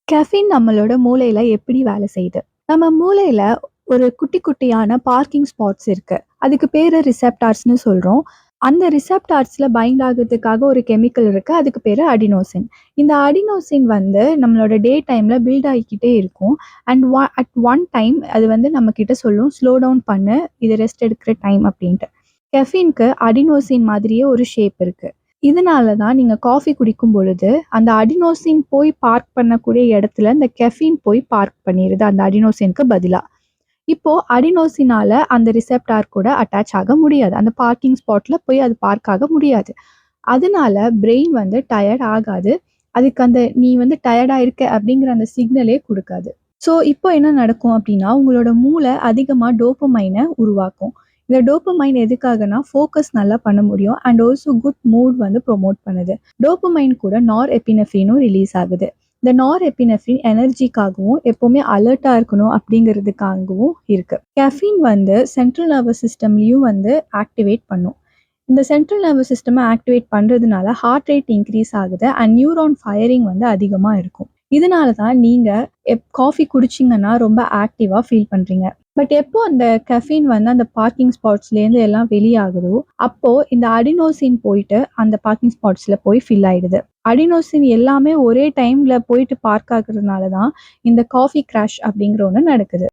Caffeine நம்மளோட மூளையில எப்படி வேலை செய்யுது? நம்ம மூளையில ஒரு குட்டி குட்டியான பார்க்கிங் ஸ்பாட்ஸ் இருக்கு. அதுக்கு பேரு ரிசெப்டார்ஸ்ன்னு சொல்றோம். அந்த ரிசெப்டார்ஸ்ல பைண்ட் ஆகுறதுக்காக ஒரு கெமிக்கல் இருக்கு. அதுக்கு பேரு அடினோசின். இந்த அடினோசின் வந்து நம்மளோட டே டைம்ல பில்ட் ஆகிக்கிட்டே இருக்கும். அண்ட் அட் ஒன் டைம் அது வந்து நம்மகிட்ட சொல்லும், "ஸ்லோ டவுன் பண்ணு. இது ரெஸ்ட் எடுக்கிற டைம்" அப்படின்ட்டு. கெஃபீன்க்கு அடினோசின் மாதிரியே ஒரு ஷேப் இருக்கு. இதனால தான் நீங்க காஃபி குடிக்கும் பொழுது, அந்த அடினோசின் போய் பார்க் பண்ணக்கூடிய இடத்துல, இந்த கெஃபீன் போய் பார்க் பண்ணிருது அந்த அடினோசினுக்கு பதிலா. இப்போ அடினோசினால அந்த ரிசெப்டார் கூட அட்டாச் ஆக முடியாது. அந்த பார்க்கிங் ஸ்பாட்ல போய் அது பார்க் ஆக முடியாது. அதனால பிரெயின் வந்து டயர்ட் ஆகாது. அதுக்கு அந்த "நீ வந்து டயர்டா இருக்க" அப்படிங்கிற அந்த சிக்னலே குடுக்காது. ஸோ, இப்போ என்ன நடக்கும் அப்படின்னா, உங்களோட மூளை அதிகமா டோபமைன உருவாக்கும். இந்த டோபமைன் எதுக்காகன்னா, ஃபோக்கஸ் நல்லா பண்ண முடியும். அண்ட் ஆல்சோ குட் மூட் வந்து ப்ரொமோட் பண்ணுது. டோபமைன் கூட நார் எபினெஃப்ரினும் ரிலீஸ் ஆகுது. இந்த நார் எபினெஃப்ரின் எனர்ஜிக்காகவும், எப்பவுமே அலர்ட்டா இருக்கணும் அப்படிங்கிறதுக்காகவும் இருக்கு. கெஃபீன் வந்து சென்ட்ரல் நர்வஸ் சிஸ்டம்லயும் வந்து ஆக்டிவேட் பண்ணும். இந்த சென்ட்ரல் நர்வஸ் சிஸ்டம ஆக்டிவேட் பண்றதுனால ஹார்ட் ரேட் இன்க்ரீஸ் ஆகுது. அண்ட் நியூரான் ஃபயரிங் வந்து அதிகமா இருக்கும். இதனால தான் நீங்க காஃபி குடிச்சீங்கன்னா ரொம்ப ஆக்டிவா ஃபீல் பண்றீங்க. பட் எப்போ அந்த கெஃபீன் வந்து அந்த பார்க்கிங் ஸ்பாட்ஸ்லேருந்து எல்லாம் வெளியாகுதோ, அப்போ இந்த அடினோசின் போயிட்டு அந்த பார்க்கிங் ஸ்பாட்ஸ்ல போய் ஃபில் ஆயிடுது. அடினோசின் எல்லாமே ஒரே டைம்ல போயிட்டு பார்க் ஆகுறதுனால தான் இந்த காஃபி கிராஷ் அப்படிங்கிற ஒண்ணு நடக்குது.